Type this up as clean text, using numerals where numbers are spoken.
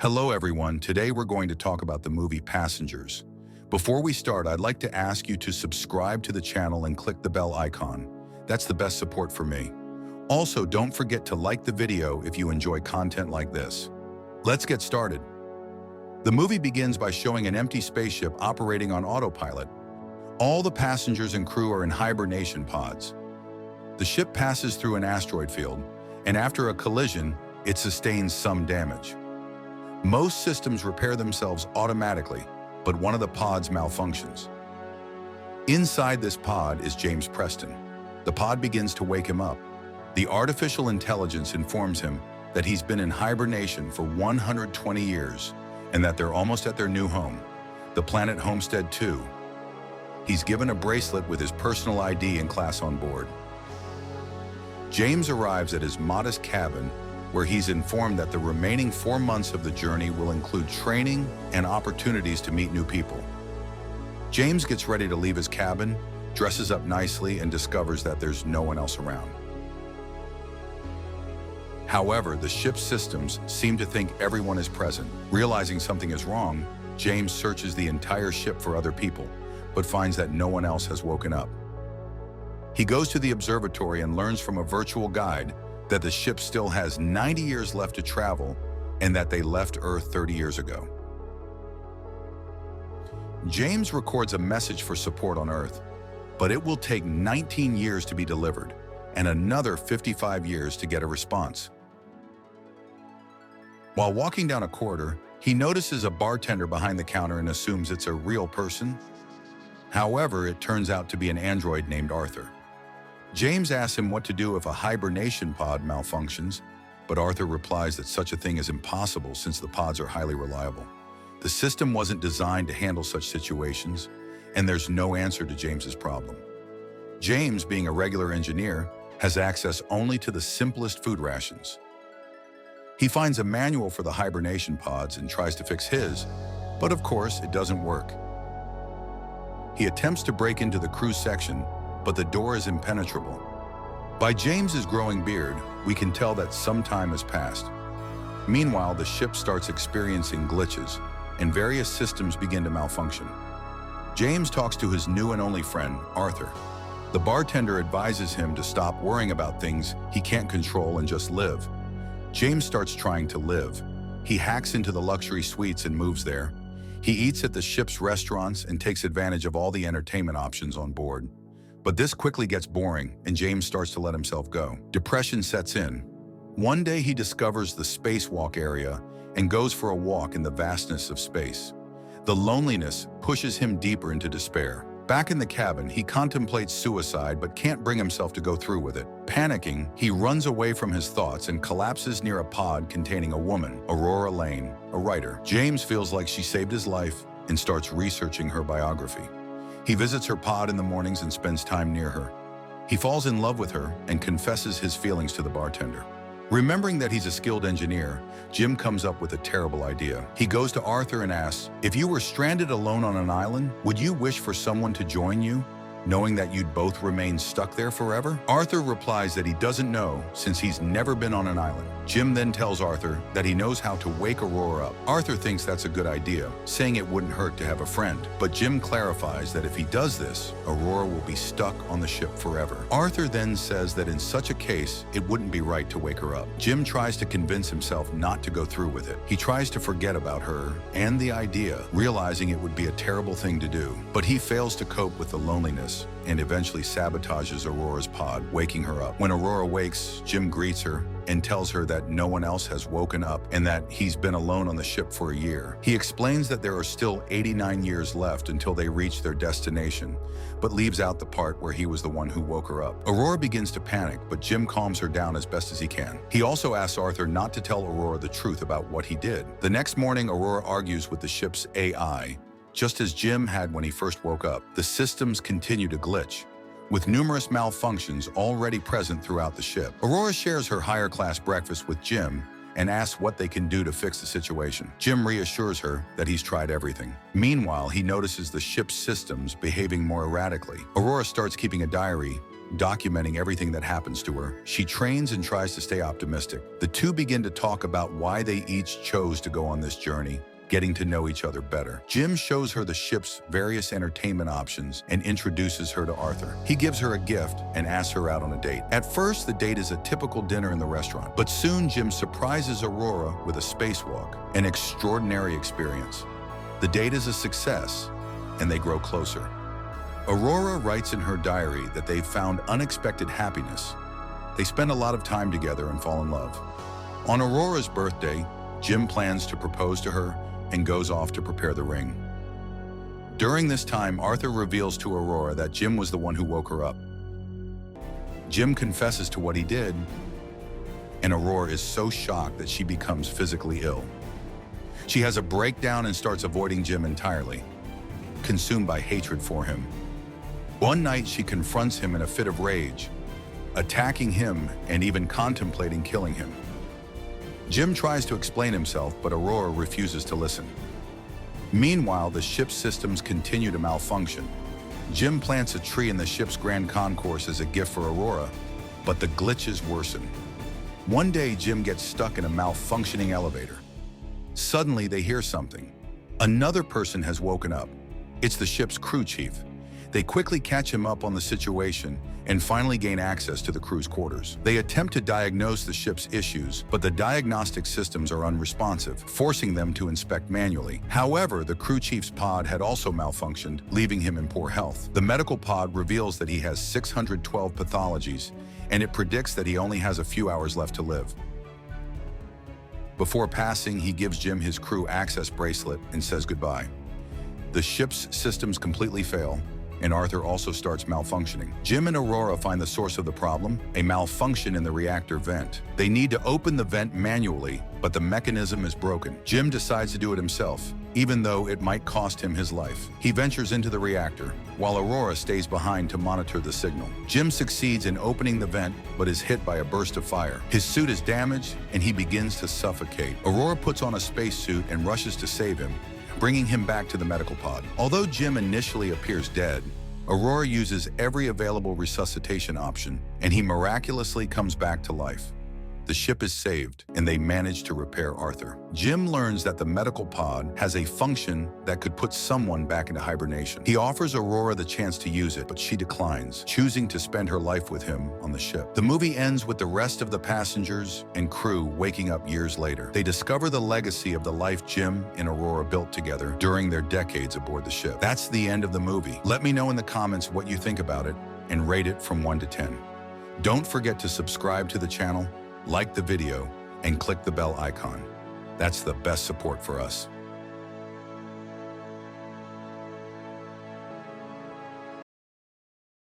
Hello everyone, today we're going to talk about the movie Passengers. Before we start, I'd like to ask you to subscribe to the channel and click the bell icon. That's the best support for me. Also, don't forget to like the video if you enjoy content like this. Let's get started. The movie begins by showing an empty spaceship operating on autopilot. All the passengers and crew are in hibernation pods. The ship passes through an asteroid field, and after a collision, it sustains some damage. Most systems repair themselves automatically, but one of the pods malfunctions. Inside this pod is James Preston. The pod begins to wake him up. The artificial intelligence informs him that he's been in hibernation for 120 years and that they're almost at their new home, the planet Homestead 2. He's given a bracelet with his personal ID and class on board. James arrives at his modest cabin where he's informed that the remaining 4 months of the journey will include training and opportunities to meet new people. James gets ready to leave his cabin, dresses up nicely, and discovers that there's no one else around. However, the ship's systems seem to think everyone is present. Realizing something is wrong, James searches the entire ship for other people, but finds that no one else has woken up. He goes to the observatory and learns from a virtual guide that the ship still has 90 years left to travel and that they left Earth 30 years ago. James records a message for support on Earth, but it will take 19 years to be delivered and another 55 years to get a response. While walking down a corridor, he notices a bartender behind the counter and assumes it's a real person. However, it turns out to be an android named Arthur. James asks him what to do if a hibernation pod malfunctions, but Arthur replies that such a thing is impossible since the pods are highly reliable. The system wasn't designed to handle such situations, and there's no answer to James's problem. James, being a regular engineer, has access only to the simplest food rations. He finds a manual for the hibernation pods and tries to fix his, but of course it doesn't work. He attempts to break into the crew section, but the door is impenetrable. By James's growing beard, we can tell that some time has passed. Meanwhile, the ship starts experiencing glitches, and various systems begin to malfunction. James talks to his new and only friend, Arthur. The bartender advises him to stop worrying about things he can't control and just live. James starts trying to live. He hacks into the luxury suites and moves there. He eats at the ship's restaurants and takes advantage of all the entertainment options on board. But this quickly gets boring, and James starts to let himself go. Depression sets in. One day he discovers the spacewalk area and goes for a walk in the vastness of space. The loneliness pushes him deeper into despair. Back in the cabin, he contemplates suicide but can't bring himself to go through with it. Panicking, he runs away from his thoughts and collapses near a pod containing a woman, Aurora Lane, a writer. James feels like she saved his life and starts researching her biography. He visits her pod in the mornings and spends time near her. He falls in love with her and confesses his feelings to the bartender. Remembering that he's a skilled engineer, Jim comes up with a terrible idea. He goes to Arthur and asks, "If you were stranded alone on an island, would you wish for someone to join you, knowing that you'd both remain stuck there forever?" Arthur replies that he doesn't know since he's never been on an island. Jim then tells Arthur that he knows how to wake Aurora up. Arthur thinks that's a good idea, saying it wouldn't hurt to have a friend. But Jim clarifies that if he does this, Aurora will be stuck on the ship forever. Arthur then says that in such a case, it wouldn't be right to wake her up. Jim tries to convince himself not to go through with it. He tries to forget about her and the idea, realizing it would be a terrible thing to do. But he fails to cope with the loneliness and eventually sabotages Aurora's pod, waking her up. When Aurora wakes, Jim greets her and tells her that no one else has woken up and that he's been alone on the ship for a year. He explains that there are still 89 years left until they reach their destination, but leaves out the part where he was the one who woke her up. Aurora begins to panic, but Jim calms her down as best as he can. He also asks Arthur not to tell Aurora the truth about what he did. The next morning, Aurora argues with the ship's AI, just as Jim had when he first woke up. The systems continue to glitch, with numerous malfunctions already present throughout the ship. Aurora shares her higher-class breakfast with Jim and asks what they can do to fix the situation. Jim reassures her that he's tried everything. Meanwhile, he notices the ship's systems behaving more erratically. Aurora starts keeping a diary documenting everything that happens to her. She trains and tries to stay optimistic. The two begin to talk about why they each chose to go on this journey, getting to know each other better. Jim shows her the ship's various entertainment options and introduces her to Arthur. He gives her a gift and asks her out on a date. At first, the date is a typical dinner in the restaurant, but soon Jim surprises Aurora with a spacewalk, an extraordinary experience. The date is a success, and they grow closer. Aurora writes in her diary that they've found unexpected happiness. They spend a lot of time together and fall in love. On Aurora's birthday, Jim plans to propose to her and goes off to prepare the ring. During this time, Arthur reveals to Aurora that Jim was the one who woke her up. Jim confesses to what he did, and Aurora is so shocked that she becomes physically ill. She has a breakdown and starts avoiding Jim entirely, consumed by hatred for him. One night, she confronts him in a fit of rage, attacking him and even contemplating killing him. Jim tries to explain himself, but Aurora refuses to listen. Meanwhile, the ship's systems continue to malfunction. Jim plants a tree in the ship's grand concourse as a gift for Aurora, but the glitches worsen. One day, Jim gets stuck in a malfunctioning elevator. Suddenly, they hear something. Another person has woken up. It's the ship's crew chief. They quickly catch him up on the situation and finally gain access to the crew's quarters. They attempt to diagnose the ship's issues, but the diagnostic systems are unresponsive, forcing them to inspect manually. However, the crew chief's pod had also malfunctioned, leaving him in poor health. The medical pod reveals that he has 612 pathologies, and it predicts that he only has a few hours left to live. Before passing, he gives Jim his crew access bracelet and says goodbye. The ship's systems completely fail, and Arthur also starts malfunctioning. Jim and Aurora find the source of the problem, a malfunction in the reactor vent. They need to open the vent manually, but the mechanism is broken. Jim decides to do it himself, even though it might cost him his life. He ventures into the reactor, while Aurora stays behind to monitor the signal. Jim succeeds in opening the vent, but is hit by a burst of fire. His suit is damaged, and he begins to suffocate. Aurora puts on a spacesuit and rushes to save him, bringing him back to the medical pod. Although Jim initially appears dead, Aurora uses every available resuscitation option, and he miraculously comes back to life. The ship is saved, and they manage to repair Arthur. Jim learns that the medical pod has a function that could put someone back into hibernation. He offers Aurora the chance to use it, but she declines, choosing to spend her life with him on the ship. The movie ends with the rest of the passengers and crew waking up years later. They discover the legacy of the life Jim and Aurora built together during their decades aboard the ship. That's the end of the movie. Let me know in the comments what you think about it and rate it from 1 to 10. Don't forget to subscribe to the channel, like the video, and click the bell icon. That's the best support for us.